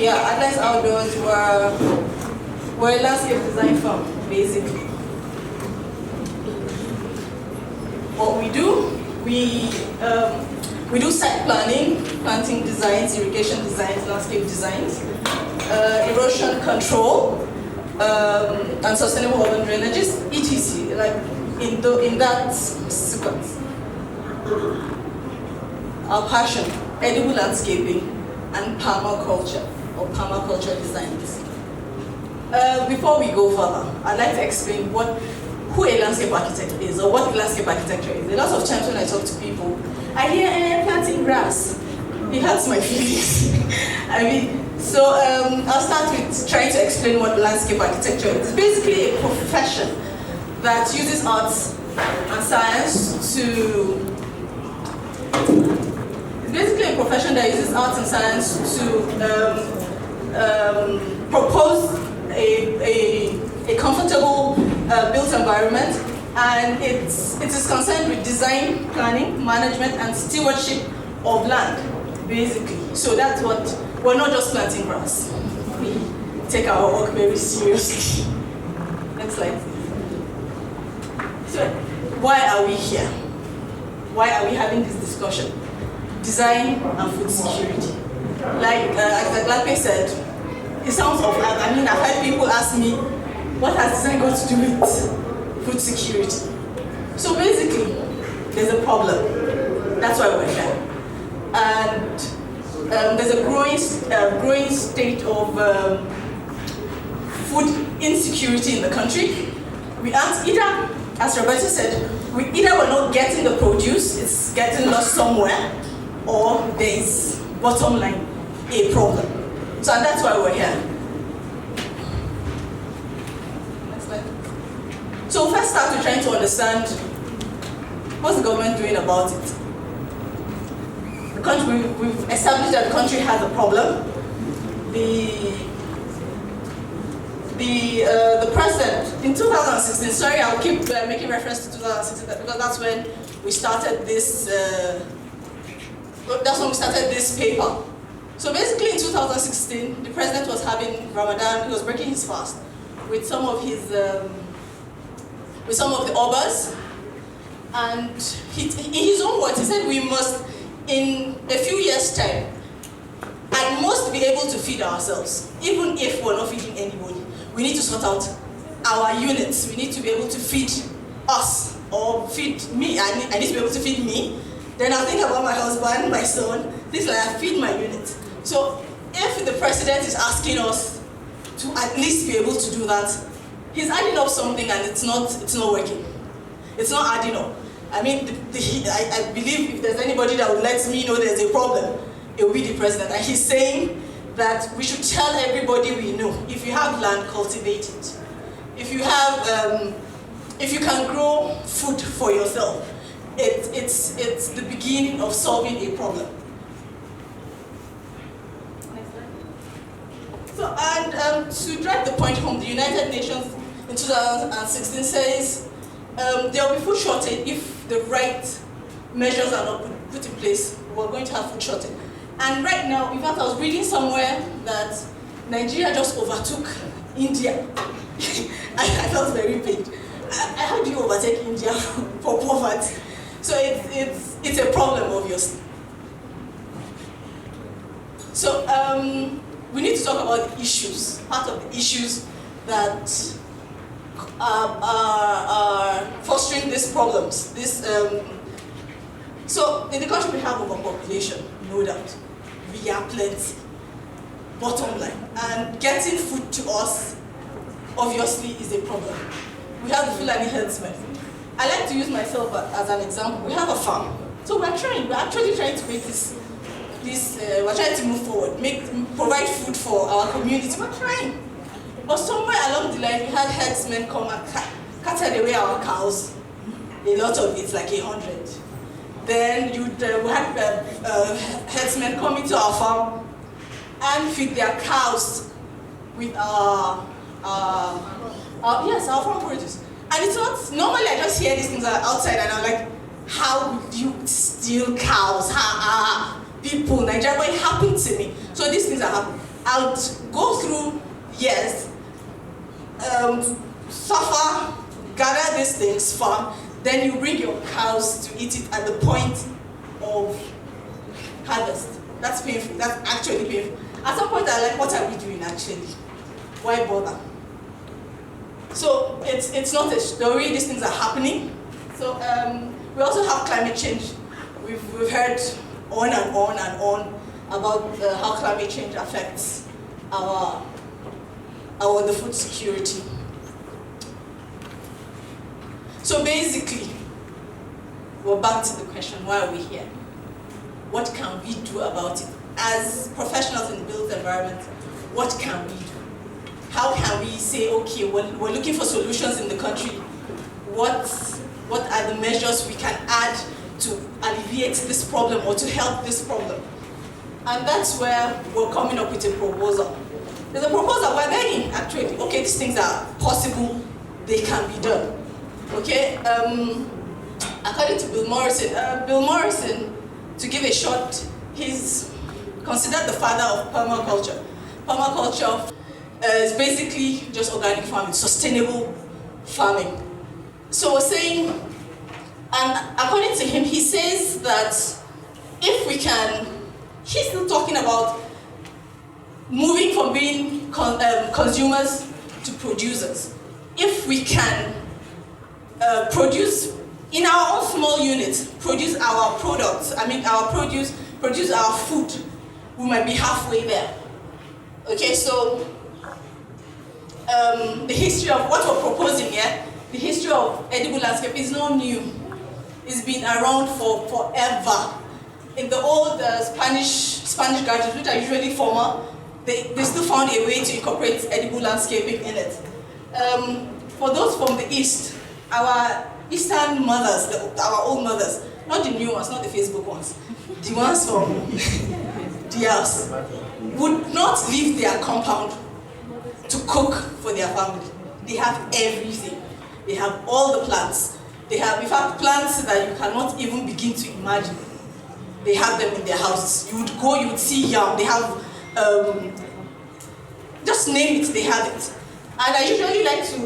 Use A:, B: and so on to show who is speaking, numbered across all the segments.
A: yeah, Adline's Outdoors we're a landscape design firm, basically. What we do, we do site planning, planting designs, irrigation designs, landscape designs, erosion control, and sustainable urban drainages, etc. Like in that sequence. Our passion, edible landscaping, and permaculture or permaculture designs. Before we go further, I'd like to explain who a landscape architect is or what landscape architecture is. A lot of times when I talk to people, I hear planting grass. It hurts my feelings. I mean, so I'll start with trying to explain what landscape architecture is. It's basically a profession that uses arts and science to. It's basically a profession that uses arts and science to propose a comfortable built environment, and it is concerned with design, planning, management, and stewardship of land, basically. So that's what, we're not just planting grass. We take our work very seriously. Next slide. So why are we here? Why are we having this discussion? Design and food security. Like Lape said, it sounds awful. I mean, I've had people ask me, what has design got to do with food security? So basically, there's a problem. That's why we're here. And there's a growing state of food insecurity in the country. We aren't either, as Roberta said, we're not getting the produce, it's getting lost somewhere, or there's, bottom line, a problem. So and that's why we're here. Next slide. So first start with trying to understand what's the government doing about it. The country, we've established that the country has a problem. The president in 2016. Sorry, I'll keep making reference to 2016 because that's when we started this. That's when we started this paper. So basically, in 2016, the president was having Ramadan. He was breaking his fast with some of his the obas, and in his own words, he said we must, in a few years' time, at most be able to feed ourselves, even if we're not feeding anybody. We need to sort out our units. We need to be able to feed us or feed me. I need to be able to feed me. Then I'll think about my husband, my son, things like that, feed my unit. So if the president is asking us to at least be able to do that, he's adding up something and it's not working. It's not adding up. I mean, I believe if there's anybody that would let me know there's a problem, it will be the president. And he's saying that we should tell everybody we know, if you have land, cultivate it. If you have, if you can grow food for yourself, it's the beginning of solving a problem. Next slide. So, and to drive the point home, the United Nations in 2016 says there will be food shortage if the right measures are not put in place. We're going to have food shortage. And right now, in fact, I was reading somewhere that Nigeria just overtook India. I felt very pained. How do you overtake India for poverty? So it's a problem, obviously. So we need to talk about the issues. Part of the issues that are fostering these problems. So in the country we have overpopulation, no doubt. We are plenty. Bottom line. And getting food to us, obviously, is a problem. We have the Fulani herdsmen. I like to use myself as an example. We have a farm. So we're actually trying to make we're trying to move forward, provide food for our community. We're trying. But somewhere along the line, we had herdsmen come and cut away our cows. A lot of it, like 100. Then we had herdsmen come into our farm and feed their cows with our farm produce. And it's not, normally I just hear these things outside and I'm like, how would you steal cows? People, Nigeria, but it happened to me. So these things are happening. I'll go through years, suffer, gather these things, farm, then you bring your cows to eat it at the point of harvest. That's painful. That's actually painful. At some point, I'm like, what are we doing actually? Why bother? So it's not a story. These things are happening. So we also have climate change. We've heard on and on and on about how climate change affects the food security. So basically, we're back to the question: why are we here? What can we do about it? As professionals in the built environment, what can we do? How can we say, okay, we're looking for solutions in the country. What are the measures we can add to alleviate this problem or to help this problem? And that's where we're coming up with a proposal. There's a proposal we're begging, actually. Okay, these things are possible, they can be done. Okay, according to Bill Morrison, to give a short, he's considered the father of permaculture. Permaculture is basically just organic farming, sustainable farming. So we're saying, and according to him, he says that if we can, he's still talking about moving from being consumers to producers. If we can produce in our own small units, produce our products, produce our food, we might be halfway there. Okay, so the history of what we're proposing here, the history of edible landscape is not new. It's been around for forever. In the old Spanish gardens, which are usually formal, they still found a way to incorporate edible landscaping in it. For those from the East, our Eastern mothers, our old mothers, not the new ones, not the Facebook ones, the ones from the house, would not leave their compound to cook for their family. They have everything. They have all the plants. They have, in fact, plants that you cannot even begin to imagine. They have them in their houses. You would go, you would see yam. They have, just name it, they have it. And I usually like to,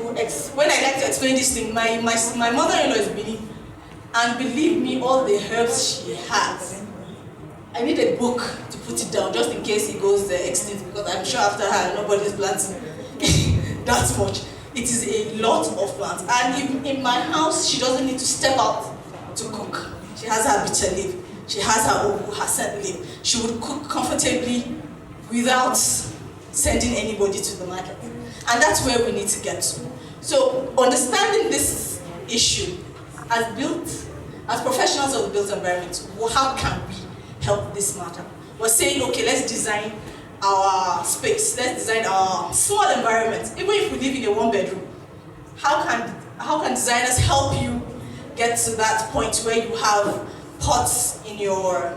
A: when I like to explain this thing, my mother-in-law is Benin, and believe me, all the herbs she has, I need a book to put it down, just in case it goes extinct, because I'm sure after her, nobody's planting that much. It is a lot of plants. And in my house, she doesn't need to step out to cook. She has her bitter leaf, she has her ogu, her scent leaf. She would cook comfortably without sending anybody to the market. And that's where we need to get to. So understanding this issue, as professionals of the built environment, how can we help this matter? We're saying, okay, let's design our space, let's design our small environment. Even if we live in a one-bedroom, how can designers help you get to that point where you have pots in your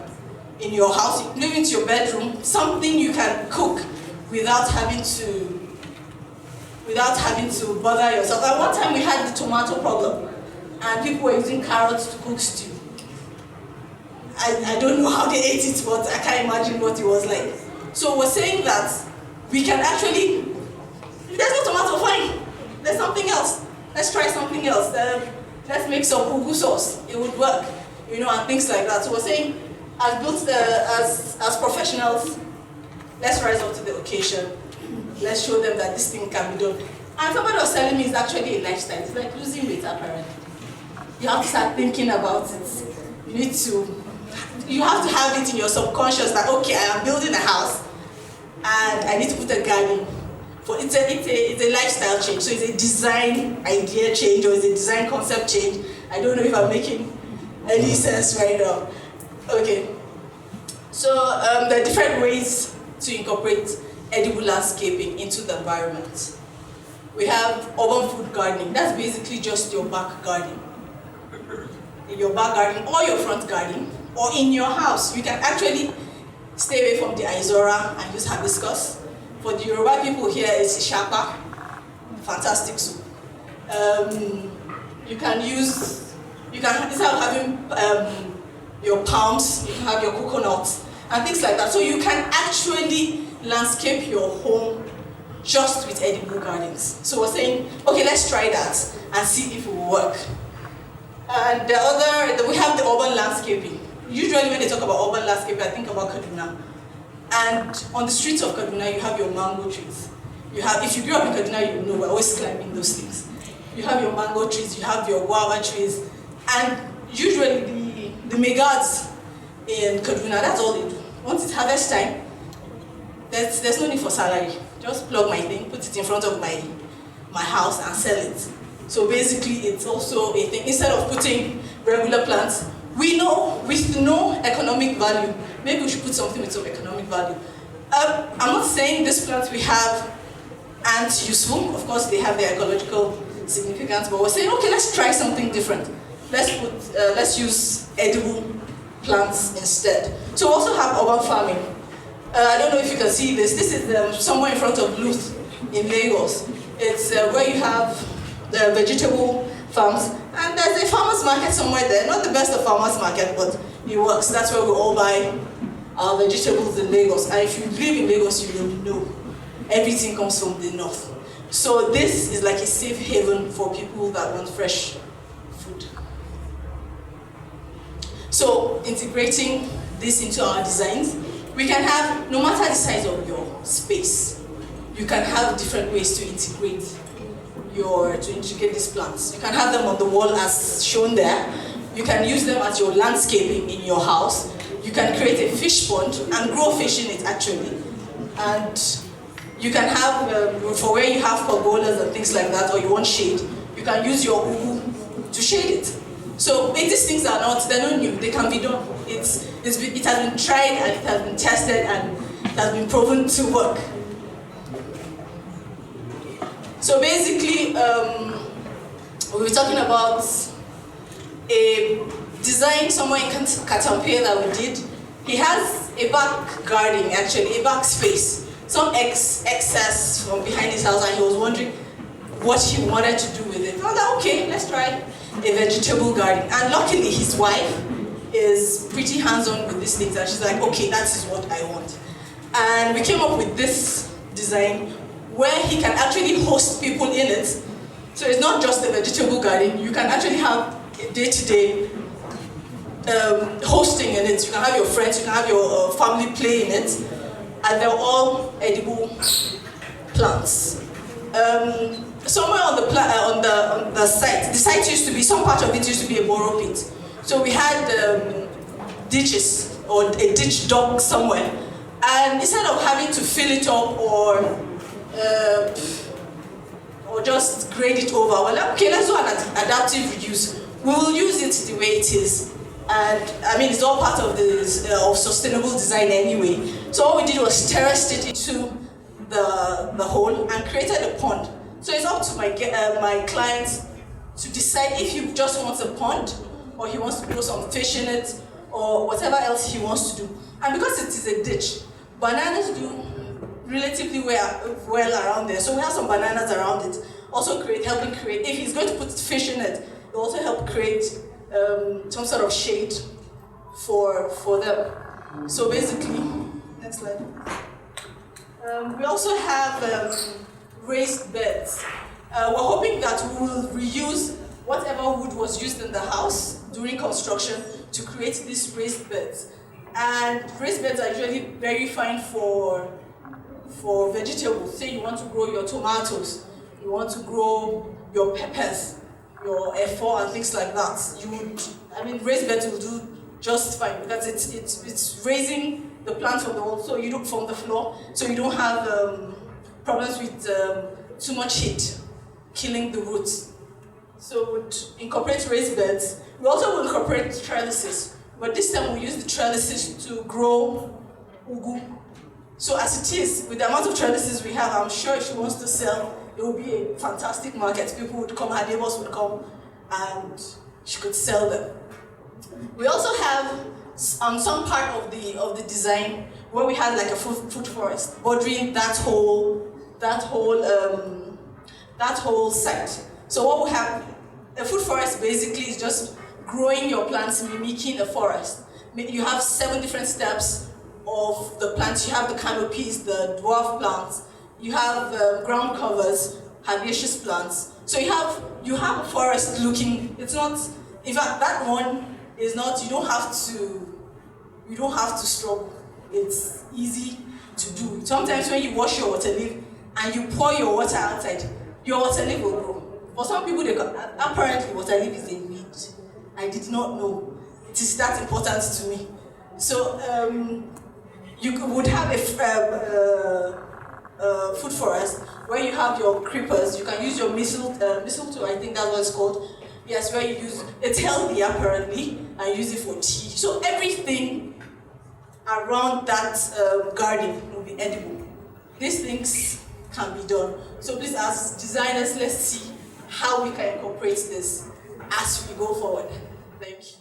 A: house, you move into your bedroom, something you can cook without having to bother yourself. At one time we had the tomato problem, and people were using carrots to cook stew. I don't know how they ate it, but I can't imagine what it was like. So we're saying that we can actually, if there's no tomato, fine. There's something else. Let's try something else. Let's make some ugu sauce. It would work, and things like that. So we're saying, as professionals, let's rise up to the occasion. Let's show them that this thing can be done. And somebody was telling me it's actually a lifestyle. It's like losing weight, apparently. You have to start thinking about it. You have to have it in your subconscious that, okay, I am building a house and I need to put a garden. It's a lifestyle change. So it's a design idea change or it's a design concept change. I don't know if I'm making any sense right now. Okay. So there are different ways to incorporate edible landscaping into the environment. We have urban food gardening. That's basically just your back garden. In your back garden or your front garden or in your house. You can actually stay away from the Izora and use hibiscus. For the Yoruba people here, it's Ishapa. Fantastic soup. Instead of having your palms, you can have your coconuts and things like that. So you can actually landscape your home just with edible gardens. So we're saying, okay, let's try that and see if it will work. And we have the urban landscaping. Usually when they talk about urban landscaping, I think about Kaduna. And on the streets of Kaduna, you have your mango trees. If you grew up in Kaduna, you know we're always climbing those things. You have your mango trees, you have your guava trees, and usually the megards in Kaduna, that's all they do. Once it's harvest time, there's no need for salary. Just plug my thing, put it in front of my house and sell it. So basically, it's also a thing. Instead of putting regular plants, we know with no economic value, maybe we should put something with some economic value. I'm not saying these plants we have aren't useful. Of course, they have their ecological significance, but we're saying, okay, let's try something different. Let's use edible plants instead. So we also have urban farming. I don't know if you can see this. This is somewhere in front of Luth in Lagos. It's where you have the vegetable farms, and there's a farmer's market somewhere there. Not the best of farmer's market, but it works. That's where we all buy our vegetables in Lagos. And if you live in Lagos, you will know everything comes from the north. So this is like a safe haven for people that want fresh food. So integrating this into our designs, we can have, no matter the size of your space, you can have different ways to integrate these plants. You can have them on the wall as shown there. You can use them as your landscaping in your house. You can create a fish pond and grow fish in it actually. And you can have, for where you have pergolas and things like that, or you want shade, you can use your ugu to shade it. So these things they're not new, they can be done. It has been tried and it has been tested and it has been proven to work. So basically, we were talking about a design somewhere in Katampia that we did. He has a back garden, actually, a back space, some excess from behind his house, and he was wondering what he wanted to do with it. I was like, okay, let's try a vegetable garden. And luckily, his wife is pretty hands-on with these things, and she's like, okay, that is what I want. And we came up with this design where he can actually host people in it. So it's not just a vegetable garden, you can actually have a day-to-day hosting in it. You can have your friends, you can have your family play in it, and they're all edible plants. Somewhere on the site, the site used to be, some part of it used to be a borrow pit. So we had ditches, or a ditch dug somewhere. And instead of having to fill it up or just grade it over, we're like, okay, let's do an adaptive reuse. We will use it the way it is. And I mean, it's all part of of sustainable design anyway. So what we did was terraced it into the hole and created a pond. So it's up to my clients to decide if he just wants a pond, or he wants to grow some fish in it, or whatever else he wants to do. And because it is a ditch, bananas do relatively well around there. So we have some bananas around it. Also helping create, if he's going to put fish in it, it will also help create some sort of shade for them. So basically, next slide. We also have raised beds. We're hoping that we will reuse whatever wood was used in the house during construction to create these raised beds. And raised beds are usually very fine for vegetables. Say you want to grow your tomatoes, you want to grow your peppers, your F4 and things like that. Raised beds will do just fine because it's raising the plants from the wall, so you don't from the floor, so you don't have problems with too much heat killing the roots. So we'd incorporate raised beds. We also will incorporate trellises, but this time we use the trellises to grow ugu. So as it is, with the amount of trellises we have, I'm sure if she wants to sell, it will be a fantastic market. People would come, her neighbors would come, and she could sell them. We also have some part of the design where we had like a fruit forest bordering that whole site. So what we have, a fruit forest basically is just growing your plants mimicking a forest. You have 7 different steps of the plants. You have the canopies, the dwarf plants. You have ground covers, herbaceous plants. So you have a forest looking. It's not. In fact, that one is not. You don't have to struggle. It's easy to do. Sometimes when you wash your water leaf and you pour your water outside, your water leaf will grow. For some people, apparently water leaf is a weed. I did not know. It is that important to me. So you would have a food forest where you have your creepers. You can use your mistletoe, I think that's what it's called. Yes, where you use, it's healthy apparently, and use it for tea. So everything around that garden will be edible. These things can be done. So please, as designers, let's see how we can incorporate this as we go forward. Thank you.